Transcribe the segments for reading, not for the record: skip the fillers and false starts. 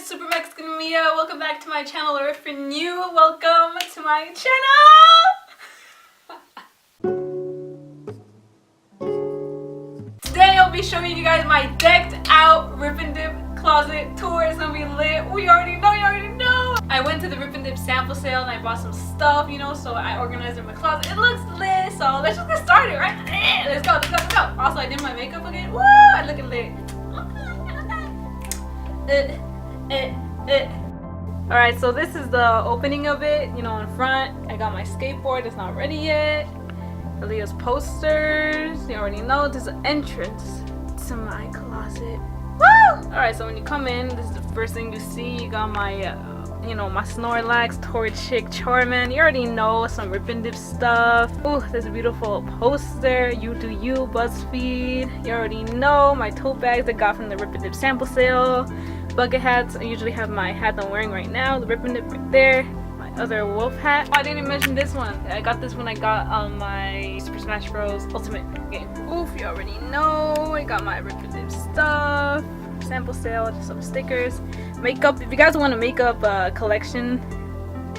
Super Mexican Mia. Welcome back to my channel, or if you're new, welcome to my channel! Today I'll be showing you guys my decked out Rip and Dip closet tour. It's gonna be lit. You already know. I went to the Rip and Dip sample sale and I bought some stuff, you know, so I organized in my closet. It looks lit, so let's just get started, right? Let's go. Also, I did my makeup again. Woo! I look lit. Alright, so this is the opening of it, you know, in front. I got my skateboard, it's not ready yet. Aaliyah's posters, you already know. This is the entrance to my closet. Woo! Alright, so when you come in, this is the first thing you see. You got my, you know, my Snorlax, Torrid Chick, Charmin. You already know, some Rip and Dip stuff. Ooh, this beautiful poster. You Do You, BuzzFeed. You already know, my tote bags I got from the Rip and Dip sample sale. Bucket hats. I usually have my hat that I'm wearing right now, the Rip and Dip right there. My other wolf hat. Oh, I didn't mention this one. I got this when I got my Super Smash Bros. Ultimate game. Oof, you already know. I got my Rip and Dip stuff. Sample sale, just some stickers. Makeup. If you guys want a makeup collection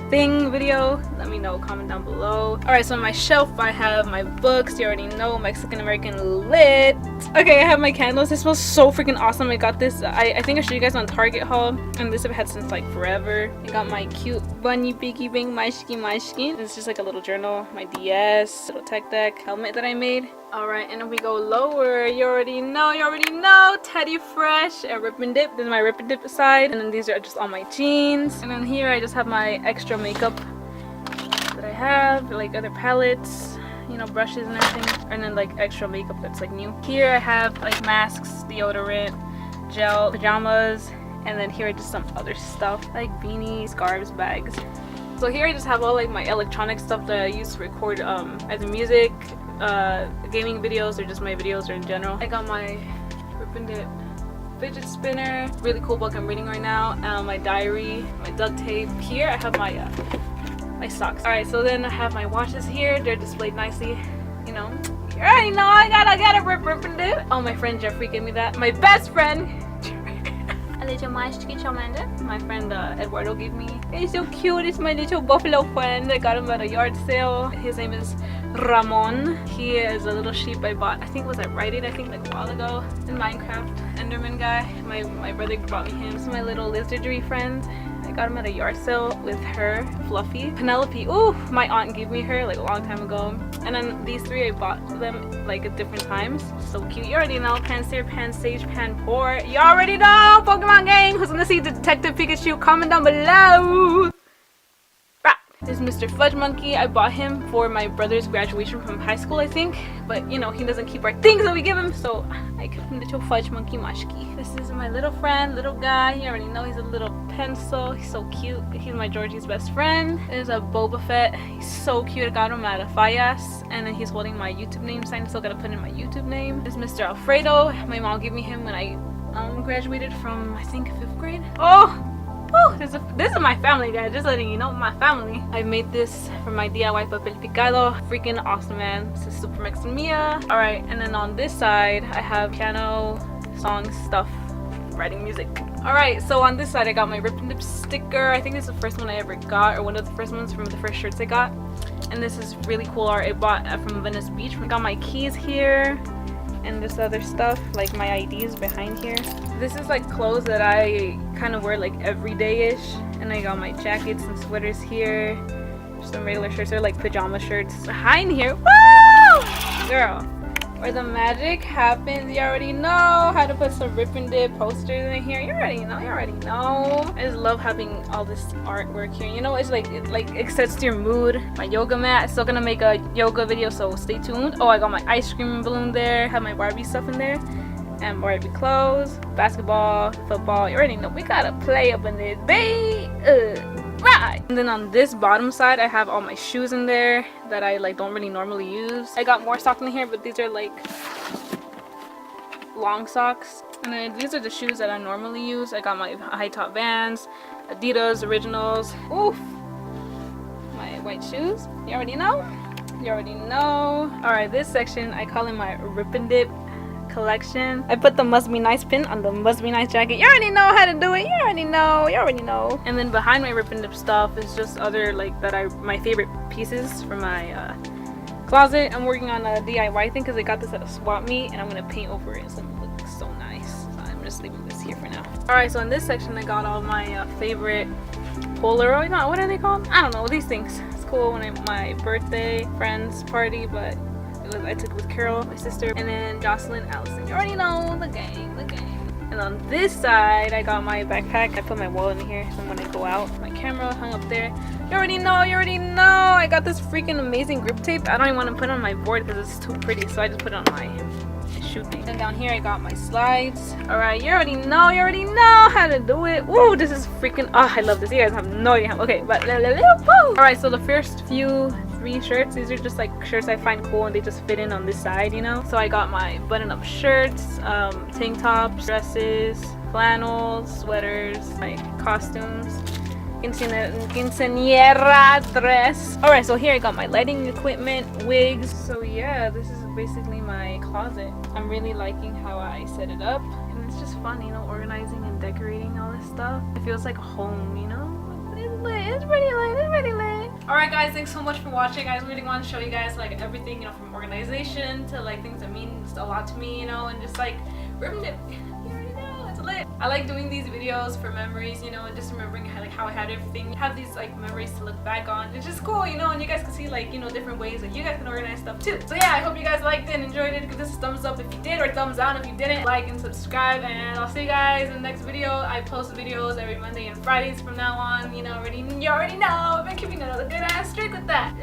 thing video, let me know, comment down below. Alright, so on my shelf I have my books. You already know, Mexican American Lit. Okay, I have my candles. This smells so freaking awesome. I got this, I think I showed you guys on Target haul, and this I've had since like forever. I got my cute bunny piggy bing mashki. It's just like a little journal, my DS, little tech deck, helmet that I made. Alright, and then we go lower. You already know, Teddy Fresh and Rip and Dip. This is my Rip and Dip side, and then these are just all my jeans. And then here I just have my extra makeup that I have, like other palettes, you know, brushes and everything, and then like extra makeup that's like new. Here I have like masks, deodorant, gel, pajamas, and then here are just some other stuff like beanies, scarves, bags. So here I just have all like my electronic stuff that I use to record either music, gaming videos, or just my videos or in general. I got my Rip and Dip fidget spinner, really cool book I'm reading right now, my diary, my duct tape. Here I have my my socks. Alright, so then I have my watches here. They're displayed nicely, you know. You already know I gotta Rip and Dip. Oh, my friend Jeffrey gave me that. My best friend. My friend Eduardo gave me. It's so cute. It's my little buffalo friend. I got him at a yard sale. His name is Ramon. He is a little sheep I bought. I think was at Rite Aid, I think like a while ago. In Minecraft. Enderman guy. My brother brought me him. This is my little lizardry friend. I got him at a yard sale with her, Fluffy. Penelope, ooh, my aunt gave me her like a long time ago. And then these three I bought them like at different times. So cute. You already know. Pansear, Pansage, Panpour. You already know. Pokemon gang. Who's gonna see Detective Pikachu? Comment down below. This is Mr. Fudge Monkey. I bought him for my brother's graduation from high school, I think. But, you know, he doesn't keep our things that we give him, so I kept him little Fudge Monkey Mashki. This is my little friend, little guy. You already know he's a little pencil. He's so cute. He's my Georgie's best friend. There's a Boba Fett. He's so cute. I got him at a YASS. And then he's holding my YouTube name sign. Still gotta put in my YouTube name. This is Mr. Alfredo. My mom gave me him when I graduated from, I think, 5th grade. Oh! Oh, this is my family, guys. Just letting you know, my family. I made this for my DIY papel picado. Freaking awesome, man. This is Super Mexican Mia. Alright, and then on this side, I have piano, songs, stuff, writing music. Alright, so on this side, I got my Rip and Dip sticker. I think this is the first one I ever got, or one of the first ones from the first shirts I got. And this is really cool art I bought from Venice Beach. I got my keys here. And this other stuff, like my IDs behind here. This is like clothes that I kind of wear like everyday-ish. And I got my jackets and sweaters here. Just some regular shirts, or like pajama shirts. Behind here, woo! Girl, where the magic happens. You already know how to put some Rip and Dip posters in here. You already know. I just love having all this artwork here. You know, it's like it sets your mood. My yoga mat. I'm still gonna make a yoga video, so stay tuned. Oh, I got my ice cream balloon there. Have my Barbie stuff in there. And Barbie clothes, basketball, football. You already know we gotta play up in this, babe. Right. And then on this bottom side, I have all my shoes in there that I like don't really normally use. I got more socks in here, but these are like long socks. And then these are the shoes that I normally use. I got my high top Vans, Adidas Originals. Oof. My white shoes. You already know. Alright, this section I call it my Rip and Dip collection. I put the Must Be Nice pin on the Must Be Nice jacket. You already know how to do it. already know. You already know. And then behind my Rip and Dip stuff is just other like my favorite pieces from my closet. I'm working on a DIY thing because I got this at a swap meet, and I'm gonna paint over it so it looks so nice. So I'm just leaving this here for now. All right, so in this section I got all my favorite Polaroid. No, what are they called? I don't know. These things. It's cool when my birthday friend's party, but I took it with Carol, my sister, and then Jocelyn, Allison. You already know the gang, the gang. And on this side, I got my backpack. I put my wallet in here, so when I go out, my camera hung up there. You already know, you already know. I got this freaking amazing grip tape. I don't even want to put it on my board because it's too pretty, so I just put it on my shoe thing. And down here, I got my slides. All right, you already know how to do it. Ooh, this is freaking, oh, I love this. You guys have no idea how, okay, but, all right, so the first few 3 shirts, these are just like shirts I find cool and they just fit in on this side, you know. So I got my button-up shirts, tank tops, dresses, flannels, sweaters, my costumes, quinceañera dress. All right, so here I got my lighting equipment, wigs. So yeah, this is basically my closet. I'm really liking how I set it up, and it's just fun, you know, organizing and decorating all this stuff. It feels like a home, you know. It's lit. It's pretty lit. It's pretty lit. Alright guys, thanks so much for watching. I really want to show you guys like everything, you know, from organization to like things that mean a lot to me, you know, and just like Rip and Dip. You already know, it's lit. I like doing these videos for memories, you know, and just remembering how I had everything. Have these like memories to look back on. It's just cool, you know, and you guys can see like, you know, different ways that you guys can organize stuff too. So yeah, I hope you guys liked it and enjoyed it. Give this a thumbs up if you did, or thumbs down if you didn't. Like and subscribe, and I'll see you guys in the next video. I post videos every Monday and Fridays from now on. You know, you already know. I've been keeping another good ass streak with that.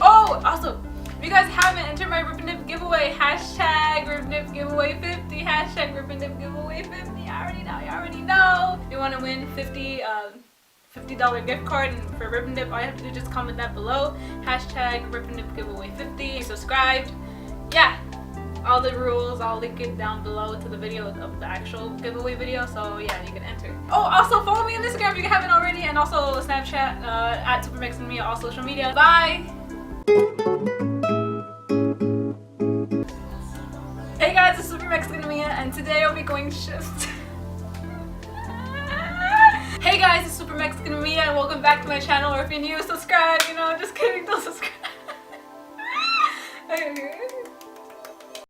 Oh, also, if you guys haven't entered my Rip and Dip giveaway, hashtag Rip and Dip giveaway 50, hashtag Rip and Dip giveaway 50. You already know. If you want to win $50 gift card and for Rip and Dip, all you have to do is just comment that below. Hashtag Rip and Dip giveaway 50. You're subscribed. Yeah, all the rules, I'll link it down below to the video of the actual giveaway video. So yeah, you can enter. Oh, also follow me on Instagram if you haven't already, and also Snapchat at SUPERMEXICANMIA, all social media. Bye. Hey guys, it's SUPERMEXICANMIA, and today I'll be going shift. Hey guys, it's SUPERMEXICANMIA, and welcome back to my channel. Or if you're new, subscribe. You know, just kidding, don't subscribe.